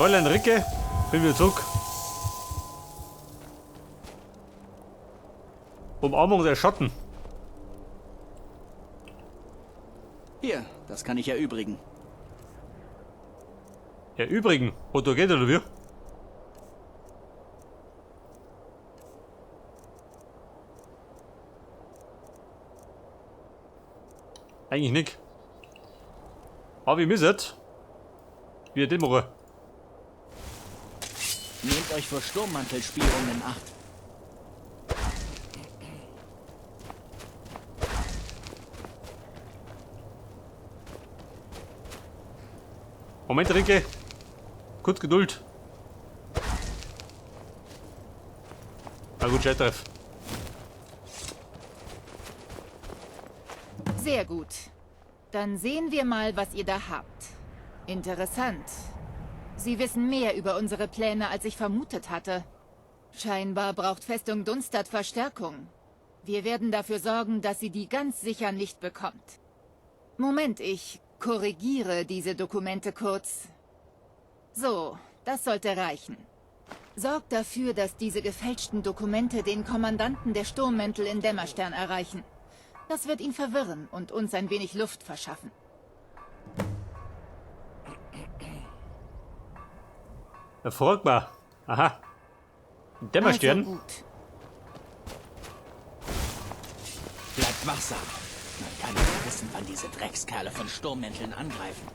Fräulein Ricke, bin wieder zurück. Umarmung der Schotten. Hier, das kann ich erübrigen. Erübrigen? Otto geht oder wie? Eigentlich nicht. Aber ihr müsstet. Wie den machen. Nehmt euch vor Sturmmantelspielungen in Acht. Moment, Ricke. Kurz Geduld. Na gut, Scheitreff. Sehr gut. Dann sehen wir mal, was ihr da habt. Interessant. Sie wissen mehr über unsere Pläne, als ich vermutet hatte. Scheinbar braucht Festung Dunstad Verstärkung. Wir werden dafür sorgen, dass sie die ganz sicher nicht bekommt. Moment, ich korrigiere diese Dokumente kurz. So, das sollte reichen. Sorgt dafür, dass diese gefälschten Dokumente den Kommandanten der Sturmmäntel in Dämmerstern erreichen. Das wird ihn verwirren und uns ein wenig Luft verschaffen. Erfolgbar. Aha. Dämmerstern. Also gut. Bleibt wachsam. Man kann nicht wissen, wann diese Dreckskerle von Sturmmänteln angreifen.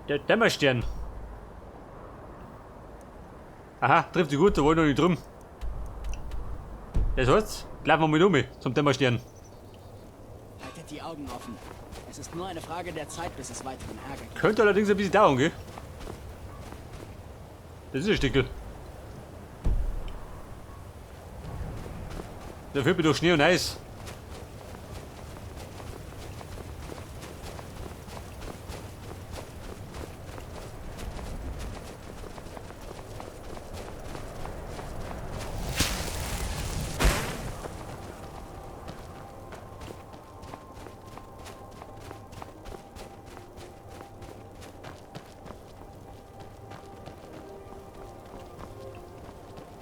Der Dämmerstern. Aha, trifft sie gut, da wollen wir noch nicht drum. Das heißt, laufen wir mit um zum Dämmerstern. Haltet die Augen offen. Es ist nur eine Frage der Zeit, bis es weiteren Ärger gibt. Könnte allerdings ein bisschen dauern, gell? Das ist ein Stickel. Dafür bin ich durch Schnee und Eis.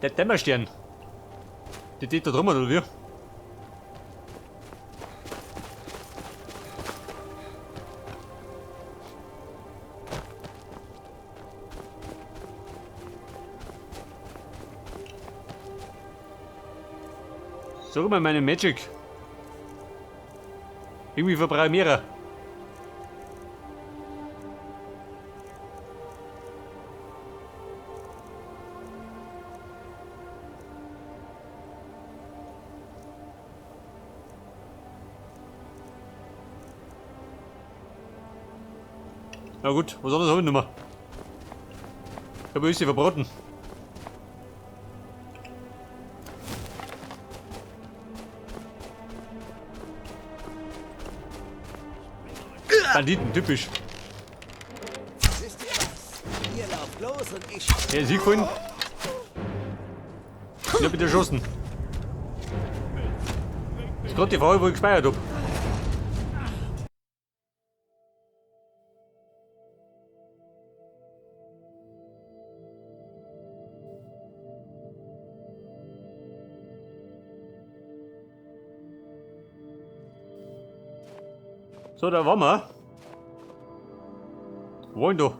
Der Dämmerstern. Die steht da drum, oder wie? Sag mal meine Magic. Irgendwie verbrauche ich mehrere. Na gut, was anderes habe ich nicht mehr. Ich habe sie verbraten. Banditen, typisch. Wisst ihr was? Ihr lauft los und ich... Der Sieg vorhin. Ich hab ihn erschossen. Das ist gerade die Frage, wo ich gespeichert habe. So, da waren wir. Wollen du?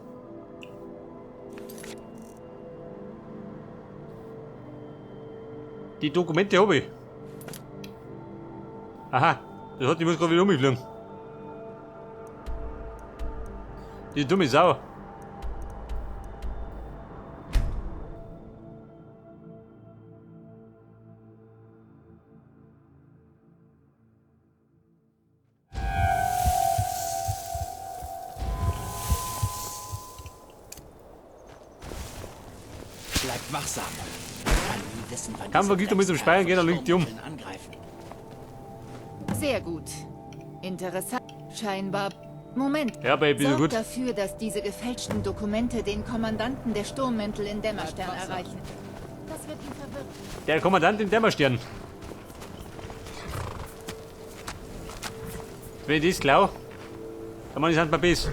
Die Dokumente habe ich. Aha, das hat, ich muss gerade wieder umfliegen. Die dumme Sau. Bleibt wachsam. Man kann nie wissen, wann Kann vergisst, du musst zum Speichern gehen, dann liegt die um. angreifen. Sehr gut. Interessant. Scheinbar. Moment. Ja, aber ich bin so Sorgt gut. dafür, dass diese gefälschten Dokumente den Kommandanten der Sturmmäntel in Dämmerstern erreichen. Das wird ihn verwirren. Der Kommandant in Dämmerstern. Wenn ich das klau, dann mach ich es mal bis.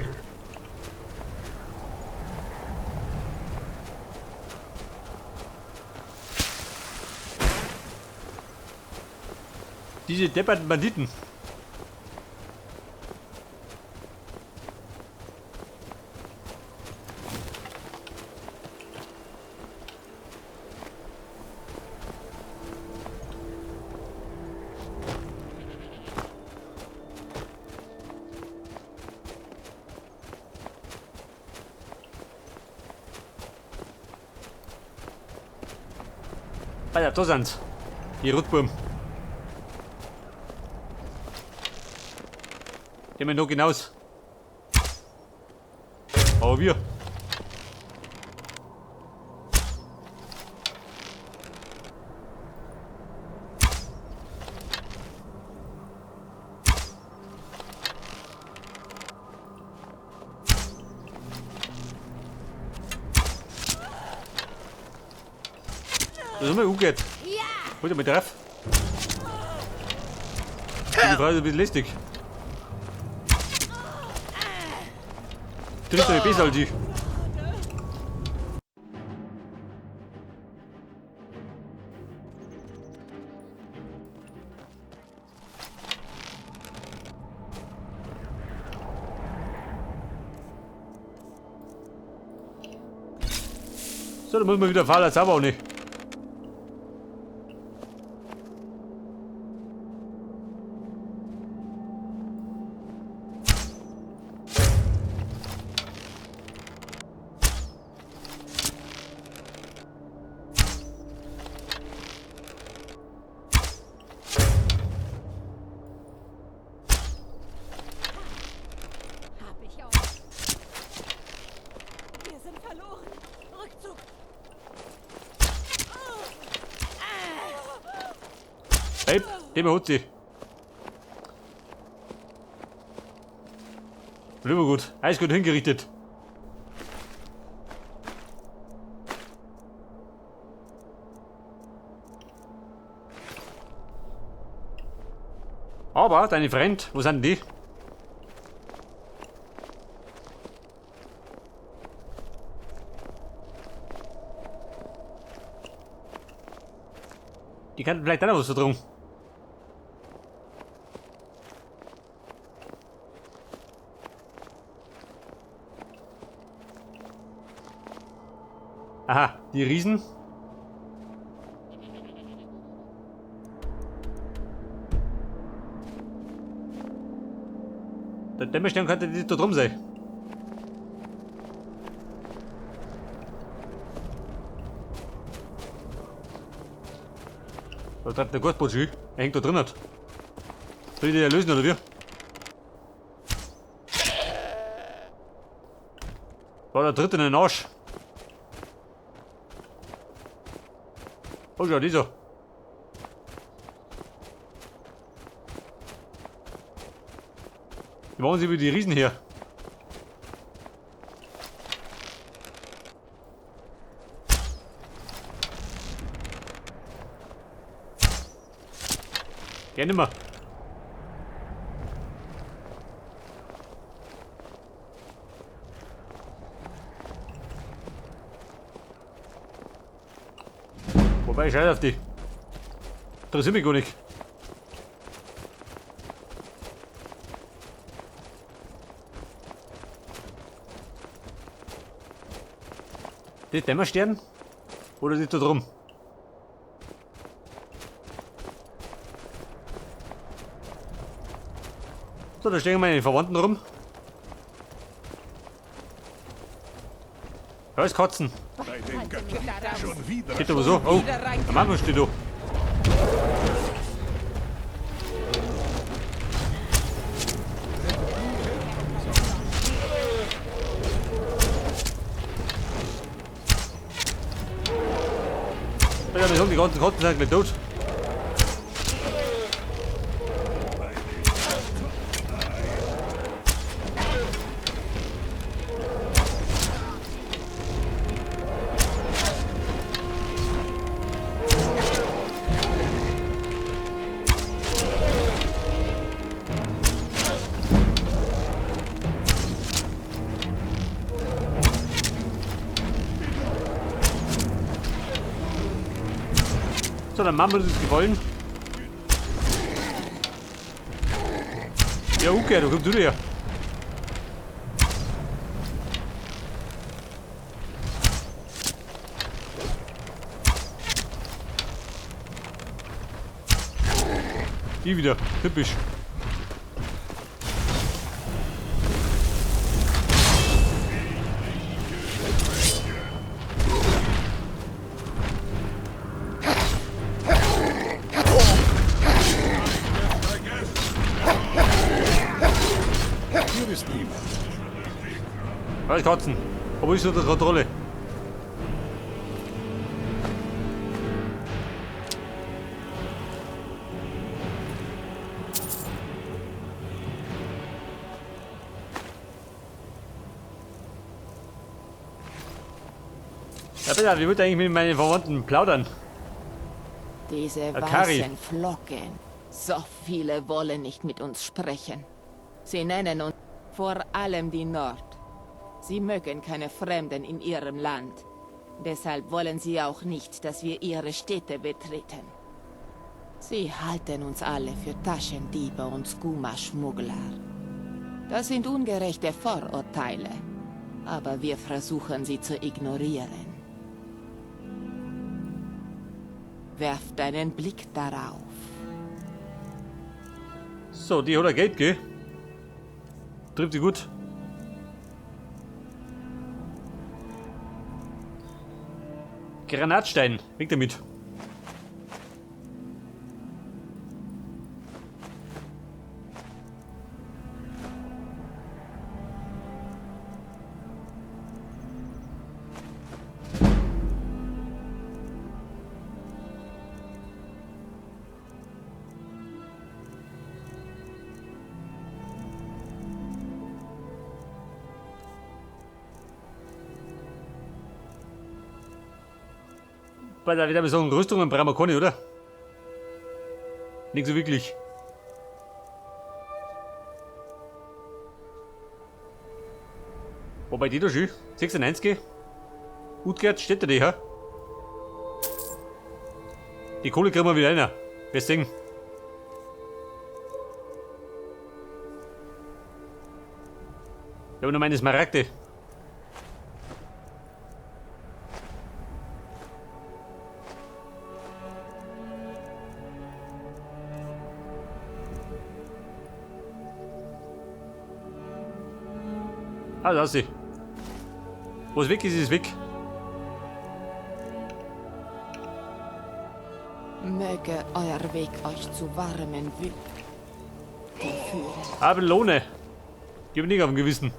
Diese depperten Banditen. Ja, da sind die Rotbuben. Die haben wir noch hinaus. Aber wir. Das ist immer umgeht. Hol dir mal drauf. Die Frau ist ein bisschen lästig. Du triffst ja besser als ich. So, dann muss man wieder fahren, als aber auch nicht. Hey, den hat sie. Lieber gut. Alles gut hingerichtet. Aber deine Freund, wo sind die? Die kann vielleicht auch noch was verdrungen. Aha, die Riesen. Der Dämmerstern könnte die da drum sein. Da treibt der Gottboot schon. Er hängt da drin. Soll ich den erlösen oder wie? War der dritte in den Arsch. Oh ja, dieser. Wie machen sie über die Riesen hier? Gerne mal. Wobei ich scheiße auf die. Interessiert mich gar nicht. Die Dämmerstern? Oder die da drum? So, da stehen meine Verwandten rum. Da ist Katzen. Geht aber so. Oh, der Mama steht da. Ja, die ganzen Katzen sind gleich tot. So, dann machen wir das Gefallen. Ja, okay, da kommst du her. Die wieder, typisch. Hier ist niemand. Was Katzen? Aber ist unter Kontrolle. Ja, bitte, wie würde eigentlich mit meinen Verwandten plaudern? Diese Akari. weißen Flocken. So viele wollen nicht mit uns sprechen. Sie nennen uns vor allem die Nord. Sie mögen keine Fremden in ihrem Land. Deshalb wollen sie auch nicht, dass wir ihre Städte betreten. Sie halten uns alle für Taschendiebe und Skooma-Schmuggler. Das sind ungerechte Vorurteile. Aber wir versuchen sie zu ignorieren. Werft einen Blick darauf. So, die oder Geld, gell? Trifft sie gut. Granatstein, weg damit. Bei der wieder so Rüstungen brauchen wir keine, oder? Nicht so wirklich. Wobei die da schön. 96. Utgert, steht da die, ha? Die Kohle kriegen wir wieder rein. Wir sehen. Ich habe noch meine Smaragde. Ah, da ist sie. Wo es weg ist, ist es weg. Möge euer Weg euch zu warmen Wüsten führen. Abelone. Gib mir nicht auf dem Gewissen.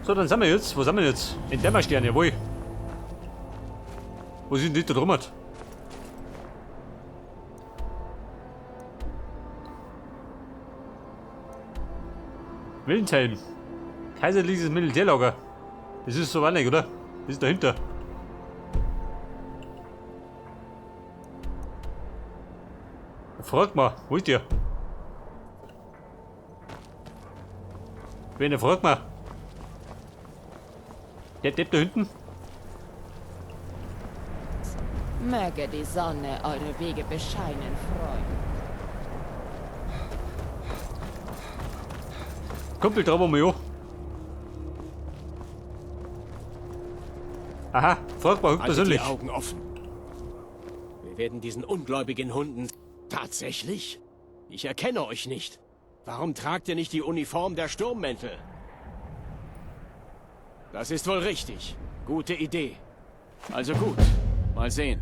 So, dann sind wir jetzt. Wo sind wir jetzt? In Dämmerstern, jawohl. Wo sind die da drum? Wildhelm. Kaiserliches Militärlager. Das ist so weit nicht, oder? Das ist dahinter. Frag mal, wo ist der? Wen fragt mal? Der Depp da hinten? Möge die Sonne eure Wege bescheinen, Freunde. Kumpel, trauen wir mal an. Aha, frag mal persönlich. Die Augen offen. Wir werden diesen ungläubigen Hunden... Tatsächlich? Ich erkenne euch nicht. Warum tragt ihr nicht die Uniform der Sturmmäntel? Das ist wohl richtig. Gute Idee. Also gut. Mal sehen.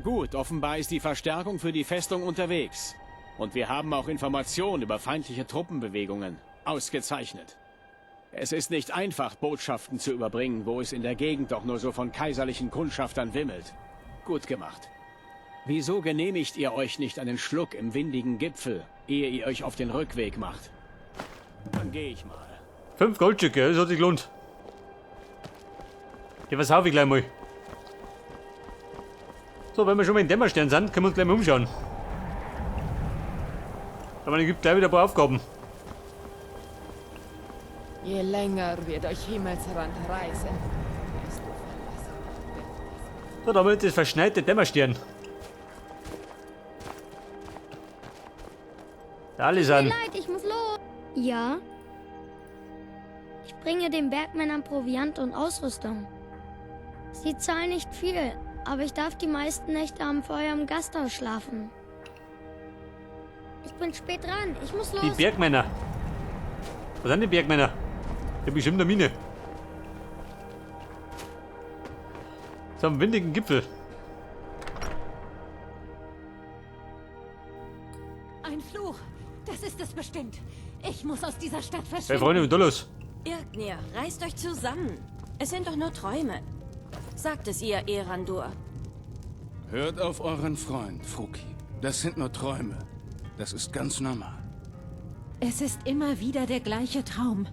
Gut, offenbar ist die Verstärkung für die Festung unterwegs. Und wir haben auch Informationen über feindliche Truppenbewegungen. Ausgezeichnet. Es ist nicht einfach, Botschaften zu überbringen, wo es in der Gegend doch nur so von kaiserlichen Kundschaftern wimmelt. Gut gemacht. Wieso genehmigt ihr euch nicht einen Schluck im windigen Gipfel, ehe ihr euch auf den Rückweg macht? Dann gehe ich mal. 5 Goldstücke, das hat sich gelohnt. Ja, was hau ich gleich mal. So, wenn wir schon mal in Dämmerstern sind, können wir uns gleich mal umschauen. Aber es gibt gleich wieder ein paar Aufgaben. Je länger wir durch Himmelsrand reisen, desto verlässlicher wird es. So, da haben wir das verschneite Dämmerstern. Da alle sind. Leid, ich muss los. Ja. Ich bringe den Bergmännern Proviant und Ausrüstung. Sie zahlen nicht viel, aber ich darf die meisten Nächte am Feuer im Gasthaus schlafen. Ich bin spät dran, ich muss los. Die Bergmänner. Was sind die Bergmänner? Ja, bestimmt eine Mine. So am windigen Gipfel. Ein Fluch. Das ist es bestimmt. Ich muss aus dieser Stadt Hey verschwinden. Freunde, was ist da los? Irgnir, reißt euch zusammen. Es sind doch nur Träume. Sagt es ihr, Erandur. Hört auf euren Freund, Fruki. Das sind nur Träume. Das ist ganz normal. Es ist immer wieder der gleiche Traum.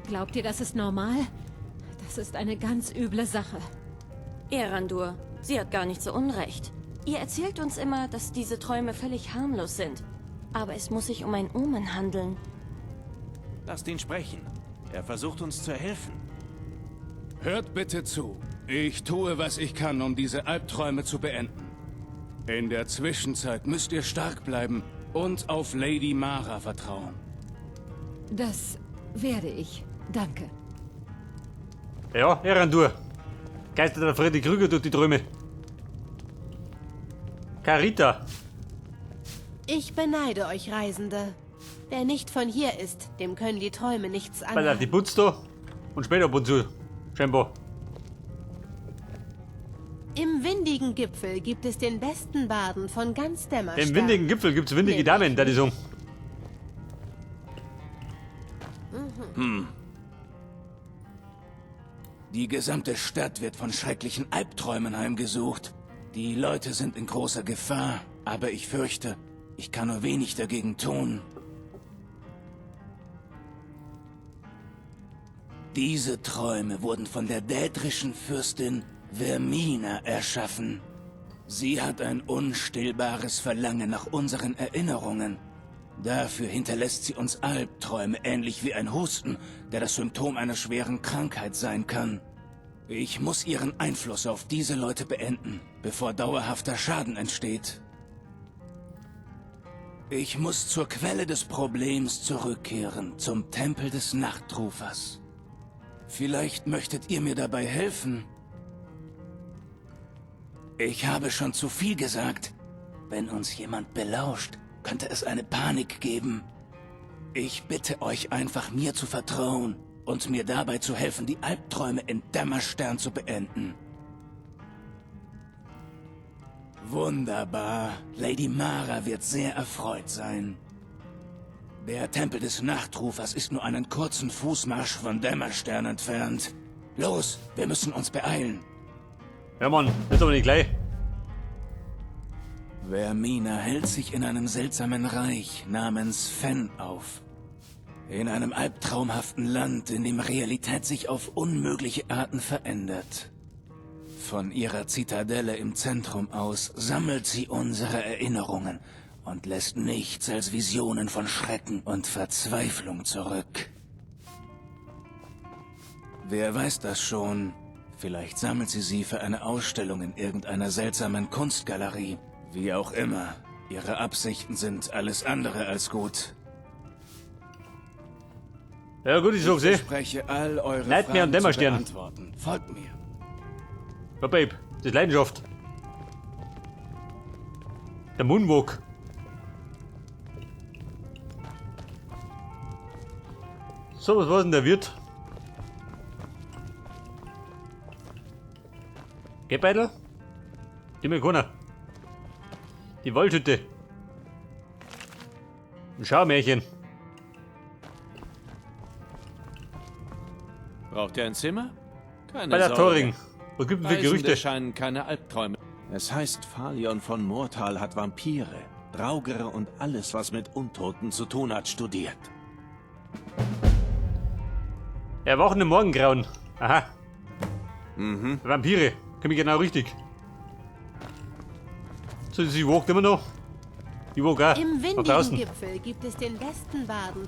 Glaubt ihr, das ist normal? Das ist eine ganz üble Sache. Erandur, sie hat gar nicht so unrecht. Ihr erzählt uns immer, dass diese Träume völlig harmlos sind. Aber es muss sich um ein Omen handeln. Lasst ihn sprechen. Er versucht uns zu helfen. Hört bitte zu. Ich tue, was ich kann, um diese Albträume zu beenden. In der Zwischenzeit müsst ihr stark bleiben und auf Lady Mara vertrauen. Das werde ich. Danke. Ja, Erandur. Geistert der Freddy Krüger durch die Träume. Carita. Ich beneide euch, Reisende. Wer nicht von hier ist, dem können die Träume nichts Weil er die anhaben. putzt da und später ab und zu. Scheinbar. Im windigen Gipfel gibt es den besten Baden von ganz Dämmerstern. Im windigen Gipfel gibt es windige Damen, da die sagen. Die gesamte Stadt wird von schrecklichen Albträumen heimgesucht. Die Leute sind in großer Gefahr, aber ich fürchte, ich kann nur wenig dagegen tun. Diese Träume wurden von der dädrischen Fürstin Vermina erschaffen. Sie hat ein unstillbares Verlangen nach unseren Erinnerungen. Dafür hinterlässt sie uns Albträume, ähnlich wie ein Husten, der das Symptom einer schweren Krankheit sein kann. Ich muss ihren Einfluss auf diese Leute beenden, bevor dauerhafter Schaden entsteht. Ich muss zur Quelle des Problems zurückkehren, zum Tempel des Nachtrufers. Vielleicht möchtet ihr mir dabei helfen? Ich habe schon zu viel gesagt. Wenn uns jemand belauscht, könnte es eine Panik geben. Ich bitte euch einfach, mir zu vertrauen und mir dabei zu helfen, die Albträume in Dämmerstern zu beenden. Wunderbar. Lady Mara wird sehr erfreut sein. Der Tempel des Nachtrufers ist nur einen kurzen Fußmarsch von Dämmerstern entfernt. Los, wir müssen uns beeilen. Ja Mann, ist aber nicht gleich. Vermina hält sich in einem seltsamen Reich namens Fen auf. In einem albtraumhaften Land, in dem Realität sich auf unmögliche Arten verändert. Von ihrer Zitadelle im Zentrum aus sammelt sie unsere Erinnerungen und lässt nichts als Visionen von Schrecken und Verzweiflung zurück. Wer weiß das schon? Vielleicht sammelt sie für eine Ausstellung in irgendeiner seltsamen Kunstgalerie. Wie auch immer, ihre Absichten sind alles andere als gut. Ja gut, ich sag's eh. Ich verspreche, all eure Nightmare Fragen und Dämmerstern. zu beantworten. Folgt mir. Ja, Babe, das ist Leidenschaft. Der Moonwalk. So, was war denn der Wirt? Geldbeutel? Die mir keiner. Die Waldhütte. Ein Schaumärchen. Braucht ihr ein Zimmer? Keine Bei der Sorge. Toring. Was gibt es für Reisende Gerüchte? scheinen keine Albträume. Es heißt, Phalion von Mortal hat Vampire, Draugere und alles, was mit Untoten zu tun hat, studiert. Erwachen im Morgengrauen. Aha. Vampire. Komm ich genau richtig. So, sie walkt immer noch. Ich walk auch. Im Nach draußen. windigen Gipfel gibt es den besten Baden.